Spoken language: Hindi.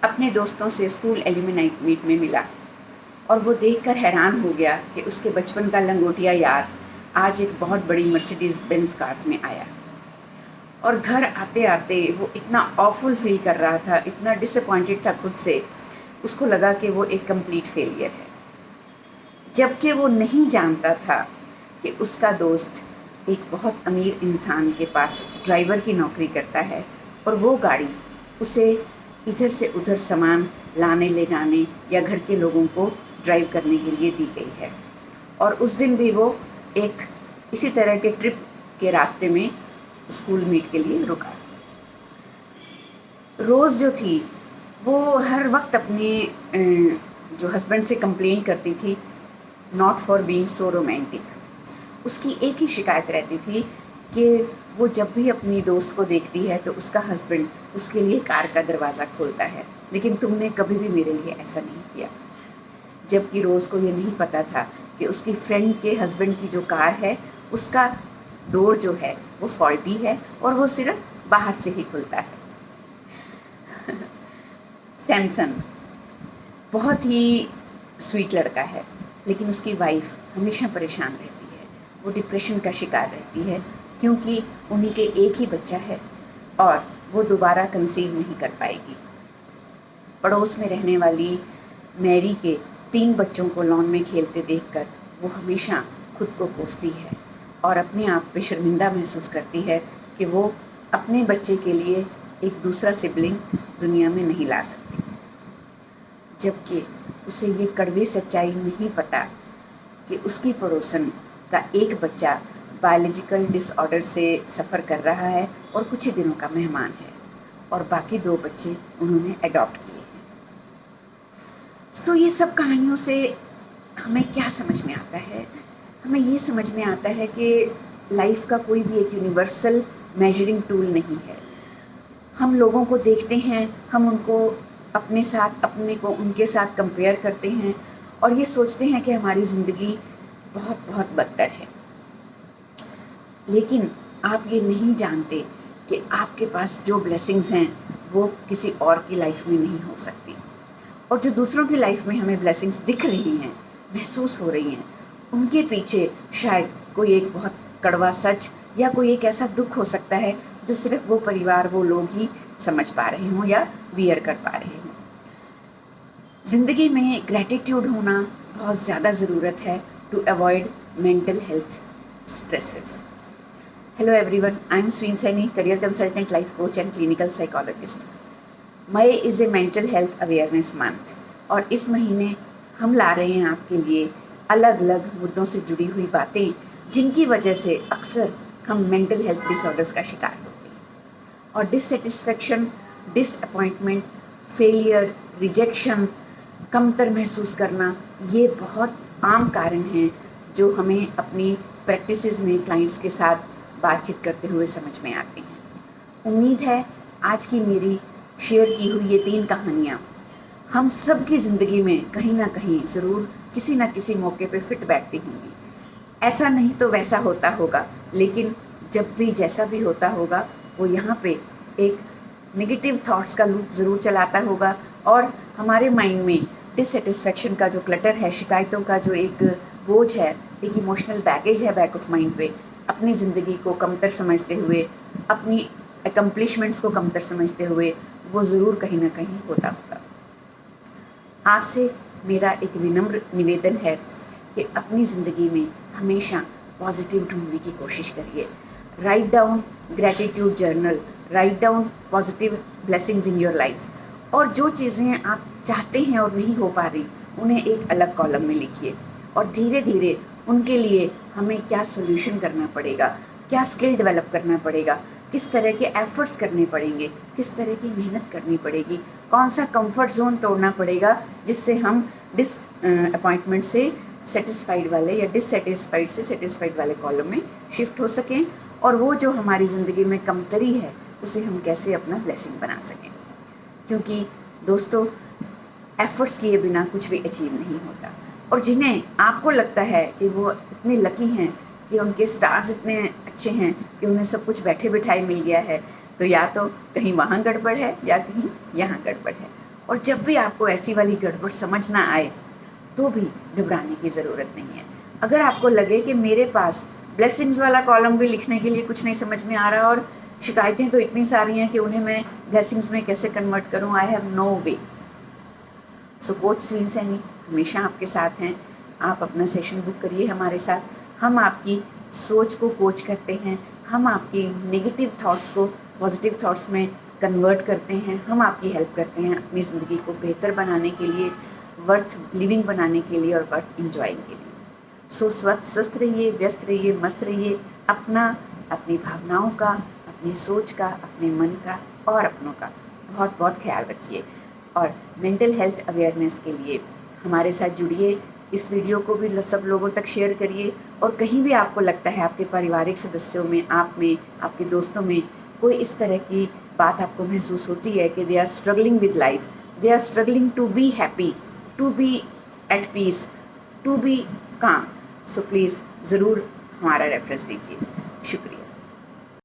अपने दोस्तों से स्कूल एल्यूमिनाई मीट में मिला और वो देखकर हैरान हो गया कि उसके बचपन का लंगोटिया यार आज एक बहुत बड़ी मर्सिडीज़ बेंज कार्स में आया। और घर आते आते वो इतना ऑफुल फील कर रहा था, इतना डिसअपॉइंटेड था खुद से, उसको लगा कि वो एक कंप्लीट फेलियर है। जबकि वो नहीं जानता था कि उसका दोस्त एक बहुत अमीर इंसान के पास ड्राइवर की नौकरी करता है और वो गाड़ी उसे इधर से उधर सामान लाने ले जाने या घर के लोगों को ड्राइव करने के लिए दी गई है। और उस दिन भी वो एक इसी तरह के ट्रिप के रास्ते में स्कूल मीट के लिए रुका। रोज़ जो थी वो हर वक्त अपने जो हस्बैंड से कंप्लेन करती थी, not for being so romantic. उसकी एक ही शिकायत रहती थी कि वो जब भी अपनी दोस्त को देखती है तो उसका हस्बैंड उसके लिए कार का दरवाज़ा खोलता है, लेकिन तुमने कभी भी मेरे लिए ऐसा नहीं किया। जबकि रोज़ को ये नहीं पता था कि उसकी फ्रेंड के हस्बैंड की जो कार है उसका डोर जो है वो फॉल्टी है और वो सिर्फ बाहर से ही खुलता है। सैमसन बहुत ही स्वीट लड़का है, लेकिन उसकी वाइफ हमेशा परेशान रहती है। वो डिप्रेशन का शिकार रहती है क्योंकि उन्हीं के एक ही बच्चा है और वो दोबारा कंसीव नहीं कर पाएगी। पड़ोस में रहने वाली मैरी के 3 बच्चों को लॉन में खेलते देखकर वो हमेशा खुद को कोसती है और अपने आप पे शर्मिंदा महसूस करती है कि वो अपने बच्चे के लिए एक दूसरा सिबलिंग दुनिया में नहीं ला सकती। जबकि उसे ये कड़वी सच्चाई नहीं पता कि उसकी पड़ोसन का एक बच्चा बायोलॉजिकल डिसऑर्डर से सफ़र कर रहा है और कुछ ही दिनों का मेहमान है और बाकी 2 बच्चे उन्होंने अडॉप्ट किए हैं। ये सब कहानियों से हमें क्या समझ में आता है? हमें ये समझ में आता है कि लाइफ का कोई भी एक यूनिवर्सल मेजरिंग टूल नहीं है। हम लोगों को देखते हैं, हम उनको अपने को उनके साथ कंपेयर करते हैं और ये सोचते हैं कि हमारी ज़िंदगी बहुत बहुत बदतर है। लेकिन आप ये नहीं जानते कि आपके पास जो ब्लेसिंग्स हैं वो किसी और की लाइफ में नहीं हो सकती, और जो दूसरों की लाइफ में हमें ब्लेसिंग्स दिख रही हैं, महसूस हो रही हैं, उनके पीछे शायद कोई एक बहुत कड़वा सच या कोई एक ऐसा दुख हो सकता है जो सिर्फ वो परिवार, वो लोग ही समझ पा रहे हों या बियर कर पा रहे हों। ज़िंदगी में ग्रैटिट्यूड होना बहुत ज़्यादा ज़रूरत है to avoid mental health stresses. Hello everyone, I am Sween Saini, career consultant, life coach and clinical psychologist. May is a mental health awareness month और इस महीने हम ला रहे हैं आपके लिए अलग अलग मुद्दों से जुड़ी हुई बातें जिनकी वजह से अक्सर हम मेंटल हेल्थ डिसऑर्डर्स का शिकार होते हैं। और डिससेटिस्फेक्शन, डिसअपॉइंटमेंट, फेलियर, रिजेक्शन, कमतर महसूस करना, ये बहुत आम कारण हैं जो हमें अपनी प्रैक्टिसेस में क्लाइंट्स के साथ बातचीत करते हुए समझ में आते हैं। उम्मीद है आज की मेरी शेयर की हुई ये 3 कहानियाँ हम सब की ज़िंदगी में कहीं ना कहीं ज़रूर किसी न किसी मौके पे फिट बैठती होंगी। ऐसा नहीं तो वैसा होता होगा, लेकिन जब भी जैसा भी होता होगा वो यहाँ पे एक नेगेटिव थॉट्स का लूप ज़रूर चलाता होगा और हमारे माइंड में डिससेटिस्फेक्शन का जो क्लटर है, शिकायतों का जो एक बोझ है, एक इमोशनल बैगेज है बैक ऑफ माइंड पे, अपनी ज़िंदगी को कमतर समझते हुए, अपनी एकम्प्लिशमेंट्स को कमतर समझते हुए वो ज़रूर कहीं ना कहीं होता होगा। आपसे मेरा एक विनम्र निवेदन है कि अपनी ज़िंदगी में हमेशा पॉजिटिव ढूंढने की कोशिश करिए। Write down gratitude journal, write down positive blessings in your life, और जो चीज़ें आप चाहते हैं और नहीं हो पा रही उन्हें एक अलग कॉलम में लिखिए और धीरे धीरे उनके लिए हमें क्या सोल्यूशन करना पड़ेगा, क्या स्किल डेवलप करना पड़ेगा, किस तरह के एफर्ट्स करने पड़ेंगे, किस तरह की मेहनत करनी पड़ेगी, कौन सा कंफर्ट जोन तोड़ना पड़ेगा जिससे हम डिसअपॉइंटमेंट से सेटिस्फाइड वाले या डिससेटिस्फाइड से सेटिस्फाइड वाले कॉलम में शिफ्ट हो सकें, और वो जो हमारी ज़िंदगी में कमतरी है उसे हम कैसे अपना ब्लेसिंग बना सकें। क्योंकि दोस्तों, एफर्ट्स किए बिना कुछ भी अचीव नहीं होता, और जिन्हें आपको लगता है कि वो इतने लकी हैं कि उनके स्टार्स इतने अच्छे हैं कि उन्हें सब कुछ बैठे बिठाए मिल गया है, तो या तो कहीं वहाँ गड़बड़ है या कहीं यहाँ गड़बड़ है। और जब भी आपको ऐसी वाली गड़बड़ समझ ना आए तो भी घबराने की ज़रूरत नहीं है। अगर आपको लगे कि मेरे पास ब्लेसिंग्स वाला कॉलम भी लिखने के लिए कुछ नहीं समझ में आ रहा और शिकायतें तो इतनी सारी हैं कि उन्हें मैं ब्लेसिंग्स में कैसे कन्वर्ट करूं, I have no way. So coach Sween Saini हमेशा आपके साथ हैं। आप अपना सेशन बुक करिए हमारे साथ। हम आपकी सोच को कोच करते हैं, हम आपकी नेगेटिव थॉट्स को पॉजिटिव थॉट्स में कन्वर्ट करते हैं, हम आपकी हेल्प करते हैं अपनी ज़िंदगी को बेहतर बनाने के लिए, वर्थ लिविंग बनाने के लिए और वर्थ इंजॉइंग के लिए। सो स्वस्थ रहिए, व्यस्त रहिए, मस्त रहिए। अपनी भावनाओं का, अपनी सोच का, अपने मन का और अपनों का बहुत बहुत ख्याल रखिए। और मेंटल हेल्थ अवेयरनेस के लिए हमारे साथ जुड़िए। इस वीडियो को भी सब लोगों तक शेयर करिए। और कहीं भी आपको लगता है आपके पारिवारिक सदस्यों में, आप में, आपके दोस्तों में कोई इस तरह की बात आपको महसूस होती है कि they are struggling with life, they are struggling to be happy, to be at peace, to be calm, so please ज़रूर हमारा रेफरेंस दीजिए। शुक्रिया।